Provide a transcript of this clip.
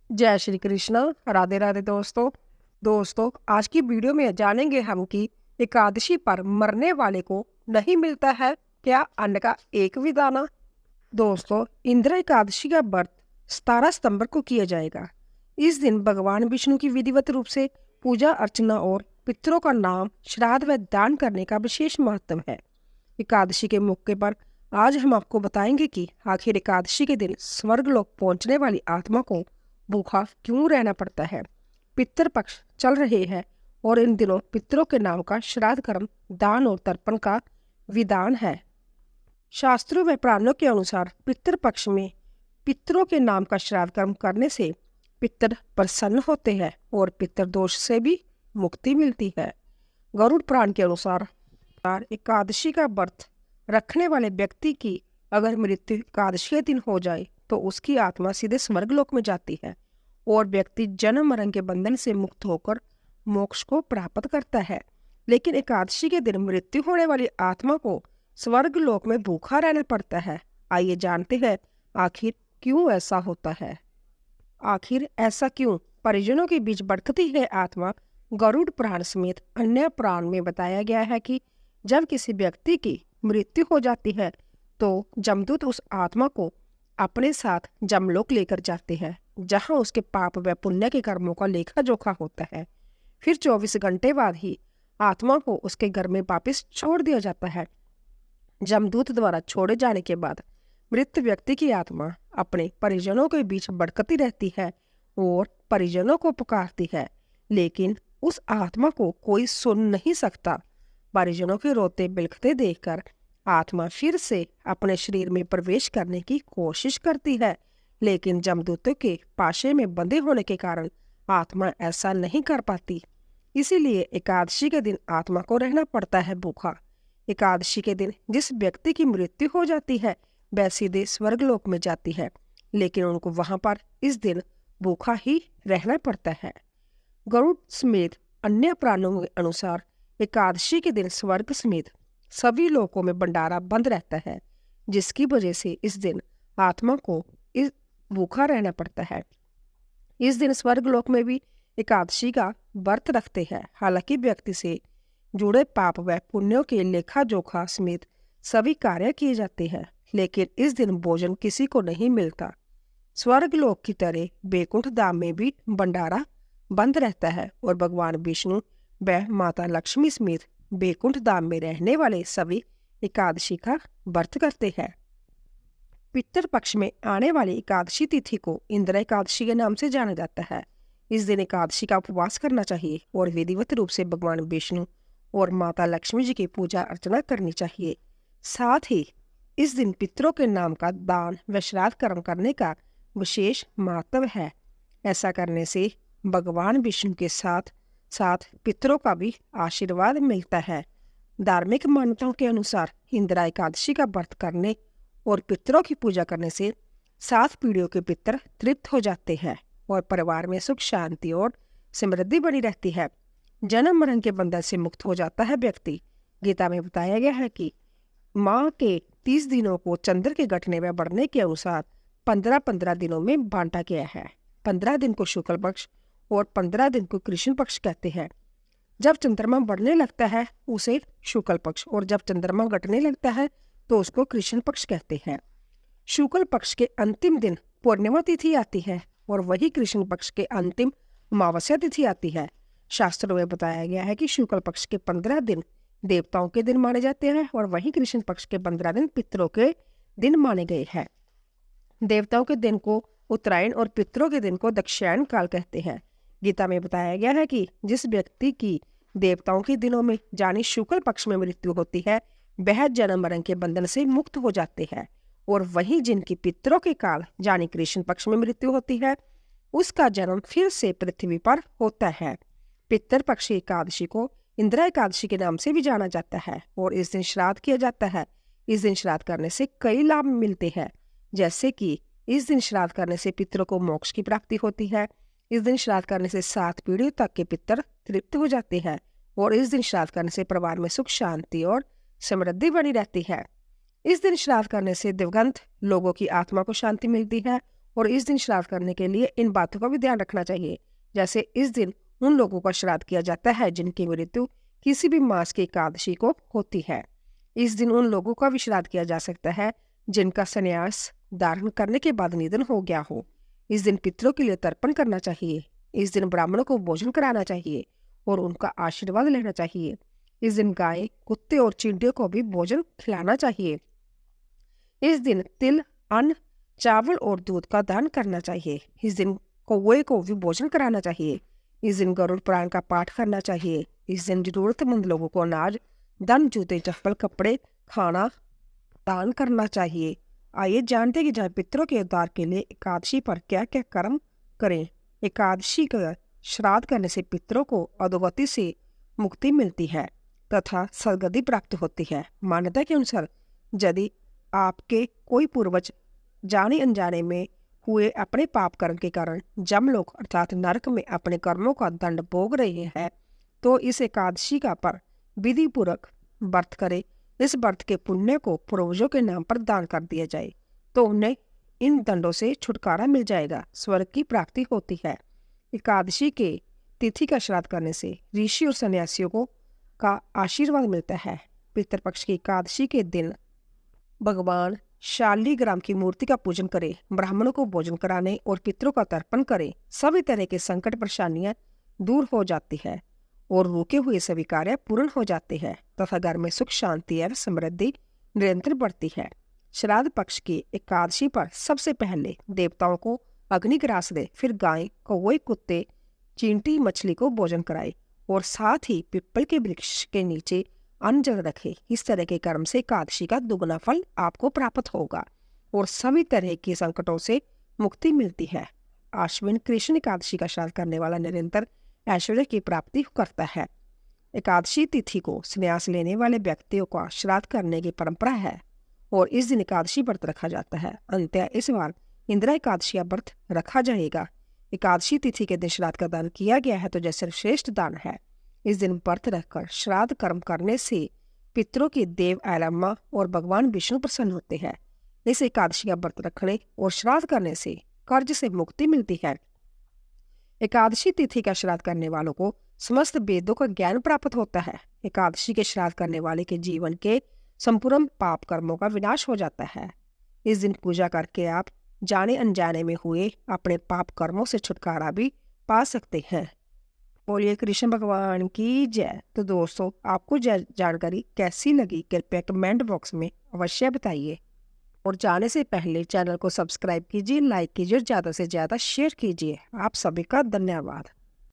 जय श्री कृष्ण। राधे राधे दोस्तों आज की वीडियो में जानेंगे हम कि एकादशी पर मरने वाले को नहीं मिलता है क्या अन्न का एक भी दाना। दोस्तों, इंद्र एकादशी का व्रत 17 सितंबर को किया जाएगा। इस दिन भगवान विष्णु की विधिवत रूप से पूजा अर्चना और पितरों का नाम श्राद्ध व दान करने का विशेष महत्व है। एकादशी के मौके पर आज हम आपको बताएंगे कि आखिर एकादशी के दिन स्वर्गलोक पहुंचने वाली आत्मा को भूखा क्यों रहना पड़ता है। पितृ पक्ष चल रहे हैं और इन दिनों पितरों के नाम का श्राद्ध कर्म, दान और तर्पण का विधान है। शास्त्रों व पुराणों के अनुसार पितृ पक्ष में पितरों के नाम का श्राद्ध कर्म करने से पितर प्रसन्न होते हैं और पितृ दोष से भी मुक्ति मिलती है। गरुड़ पुराण के अनुसार एकादशी का व्रत रखने वाले व्यक्ति की अगर मृत्यु एकादशी के दिन हो जाए तो उसकी आत्मा सीधे स्वर्गलोक में जाती है और व्यक्ति जन्म मरण के बंधन से मुक्त होकर मोक्ष को प्राप्त करता है। लेकिन एकादशी के दिन मृत्यु होने वाली आत्मा को स्वर्गलोक में भूखा रहना पड़ता है। आइए जानते हैं आखिर क्यों ऐसा होता है। आखिर ऐसा क्यों? परिजनों के बीच भटकती है आत्मा। गरुड़ पुराण समेत अन्य पुराण में बताया गया है कि जब किसी व्यक्ति की मृत्यु हो जाती है तो जमदूत उस आत्मा को अपने साथ जमलोक लेकर जाते हैं, जहां उसके पाप व पुण्य के कर्मों का लेखा जोखा होता है। फिर 24 घंटे बाद ही आत्मा को उसके घर में वापस छोड़ दिया जाता है। जमदूत द्वारा छोड़े जाने के बाद मृत व्यक्ति की आत्मा अपने परिजनों के बीच भटकती रहती है और परिजनों को पुकारती है, लेकिन उस आत्मा को कोई सुन नहीं सकता। परिजनों के रोते बिलखते देखकर आत्मा फिर से अपने शरीर में प्रवेश करने की कोशिश करती है, लेकिन जमदूतों के पाशे में बंधे होने के कारण आत्मा ऐसा नहीं कर पाती। इसीलिए एकादशी के दिन आत्मा को रहना पड़ता है भूखा। एकादशी के दिन जिस व्यक्ति की मृत्यु हो जाती है वह सीधे स्वर्गलोक में जाती है, लेकिन उनको वहां पर इस दिन भूखा ही रहना पड़ता है। गरुड़ समेत अन्य पुराणों के अनुसार एकादशी के दिन स्वर्ग समेत सभी लोकों में भंडारा बंद रहता है, जिसकी वजह से इस दिन आत्मा को इस भूखा रहना पड़ता है। इस दिन स्वर्गलोक में भी एकादशी का व्रत रखते हैं। हालांकि व्यक्ति से जुड़े पाप व पुण्यों के लेखा जोखा समेत सभी कार्य किए जाते हैं, लेकिन इस दिन भोजन किसी को नहीं मिलता। स्वर्गलोक की तरह बैकुंठ धाम में भी भंडारा बंद रहता है और भगवान विष्णु व माता लक्ष्मी समेत बैकुंठ धाम में रहने वाले सभी एकादशी का व्रत करते हैं। पितृ पक्ष में आने वाली एकादशी तिथि को इंद्र एकादशी के नाम से जाना जाता है। इस दिन एकादशी का उपवास करना चाहिए और विधिवत रूप से भगवान विष्णु और माता लक्ष्मी जी की पूजा अर्चना करनी चाहिए। साथ ही इस दिन पितरों के नाम का दान व श्राद्ध कर्म करने का विशेष महत्व है। ऐसा करने से भगवान विष्णु के साथ साथ पितरों का भी आशीर्वाद मिलता है। धार्मिक मान्यताओं के अनुसार इंदिरा एकादशी का व्रत करने और पितरों की पूजा करने से 7 पीढ़ियों के पितर तृप्त हो जाते हैं और परिवार में सुख शांति और समृद्धि बनी रहती है। जन्म मरण के बंधन से मुक्त हो जाता है व्यक्ति। गीता में बताया गया है कि माह के 30 दिनों को चंद्र के घटने व बढ़ने के अनुसार 15-15 दिनों में बांटा गया है। 15 दिन को शुक्ल पक्ष और 15 दिन को कृष्ण पक्ष कहते हैं। जब चंद्रमा बढ़ने लगता है उसे शुक्ल पक्ष और जब चंद्रमा घटने लगता है तो उसको कृष्ण पक्ष कहते हैं। शुक्ल पक्ष के अंतिम दिन पूर्णिमा तिथि आती है और वही कृष्ण पक्ष के अंतिम अमावस्या तिथि आती है। शास्त्रों में बताया गया है कि शुक्ल पक्ष के 15 दिन देवताओं के दिन माने जाते हैं और वही कृष्ण पक्ष के 15 दिन पितरों के दिन माने गए हैं। देवताओं के दिन को उत्तरायण और पितरों के दिन को दक्षिणायन काल कहते हैं। गीता में बताया गया है कि जिस व्यक्ति की देवताओं के दिनों में यानी शुक्ल पक्ष में मृत्यु होती है वह जन्म मरण के बंधन से मुक्त हो जाते हैं और वहीं जिनकी पितरों के काल यानी कृष्ण पक्ष में मृत्यु होती है उसका जन्म फिर से पृथ्वी पर होता है। पितृ पक्ष एकादशी को इंदिरा एकादशी के नाम से भी जाना जाता है और इस दिन श्राद्ध किया जाता है। इस दिन श्राद्ध करने से कई लाभ मिलते हैं, जैसे कि इस दिन श्राद्ध करने से पितरों को मोक्ष की प्राप्ति होती है। इस दिन श्राद्ध करने से 7 पीढ़ियों तक के पितर तृप्त हो जाते हैं और इस दिन श्राद्ध करने से परिवार में सुख शांति और समृद्धि बनी रहती है। इस दिन श्राद्ध करने से दिवंगत लोगों की आत्मा को शांति मिलती है और इस दिन श्राद्ध करने के लिए इन बातों का भी ध्यान रखना चाहिए। जैसे इस दिन उन लोगों का श्राद्ध किया जाता है जिनकी मृत्यु किसी भी मास की एकादशी को होती है। इस दिन उन लोगों का भी श्राद्ध किया जा सकता है जिनका संन्यास धारण करने के बाद निधन हो गया हो। इस दिन पितरों के लिए तर्पण करना चाहिए। इस दिन ब्राह्मणों को भोजन कराना चाहिए और उनका आशीर्वाद लेना चाहिए। इस दिन गाय, कुत्ते और चींटियों को भी भोजन खिलाना चाहिए। इस दिन तिल, अन्न, चावल और दूध का दान करना चाहिए। इस दिन कौवे को भी भोजन कराना चाहिए। इस दिन गरुड़ पुराण का पाठ करना चाहिए। इस दिन जरूरतमंद लोगों को अनाज, धन, जूते, चप्पल, कपड़े, खाना दान करना चाहिए। आइए जानते हैं कि जहाँ पितरों के उद्धार के लिए एकादशी पर क्या क्या कर्म करें। एकादशी का श्राद्ध करने से पितरों को अधोगति से मुक्ति मिलती है तथा सदगति प्राप्त होती है। मान्यता के अनुसार यदि आपके कोई पूर्वज जाने अनजाने में हुए अपने पाप कर्म के कारण जमलोक अर्थात नरक में अपने कर्मों का दंड भोग रहे हैं तो इस एकादशी का पर विधि पूर्वक व्रत करे। इस व्रत के पुण्य को पूर्वजों के नाम पर दान कर दिया जाए तो उन्हें इन दंडों से छुटकारा मिल जाएगा, स्वर्ग की प्राप्ति होती है। एकादशी के तिथि का श्राद्ध करने से ऋषि और सन्यासियों को का आशीर्वाद मिलता है। पितृपक्ष की एकादशी के दिन भगवान शालिग्राम की मूर्ति का पूजन करें, ब्राह्मणों को भोजन कराने और पितरों का तर्पण करें। सभी तरह के संकट परेशानियां दूर हो जाती है और रुके हुए सभी कार्य पूर्ण हो जाते हैं तथा घर में सुख, शांति और समृद्धि निरंतर बढ़ती है। श्राद्ध पक्ष की एकादशी पर सबसे पहले देवताओं को अग्निग्रास दे, फिर गाय, कौवे, कुत्ते, चींटी, मछली को भोजन कराए और साथ ही पिपल के वृक्ष के नीचे अन्न जल रखे। इस तरह के कर्म से एकादशी का दुगना फल आपको प्राप्त होगा और सभी तरह के संकटों से मुक्ति मिलती है। आश्विन कृष्ण एकादशी का श्राद्ध करने वाला निरंतर ऐश्वर्य की प्राप्ति करता है। एकादशी तिथि को संन्यास लेने वाले व्यक्तियों का श्राद्ध करने की परंपरा है और इस दिन एकादशी व्रत रखा जाता है। अंततः इस बार इंदिरा एकादशी व्रत रखा जाएगा। एकादशी तिथि के दिन श्राद्ध का दान किया गया है तो जैसे श्रेष्ठ दान है। इस दिन व्रत रखकर श्राद्ध कर्म करने से पितरों की देव ऐलम्मा और भगवान विष्णु प्रसन्न होते हैं। इस एकादशी का व्रत रखने और श्राद्ध करने से कर्ज से मुक्ति मिलती है। एकादशी तिथि का श्राद्ध करने वालों को समस्त वेदों का ज्ञान प्राप्त होता है। एकादशी के श्राद्ध करने वाले के जीवन के संपूर्ण पाप कर्मों का विनाश हो जाता है। इस दिन पूजा करके आप जाने अनजाने में हुए अपने पाप कर्मों से छुटकारा भी पा सकते हैं। बोलिए कृष्ण भगवान की जय। तो दोस्तों, आपको जानकारी कैसी लगी कृपया कमेंट बॉक्स में अवश्य बताइए और जाने से पहले चैनल को सब्सक्राइब कीजिए, लाइक कीजिए और ज़्यादा से ज़्यादा शेयर कीजिए। आप सभी का धन्यवाद।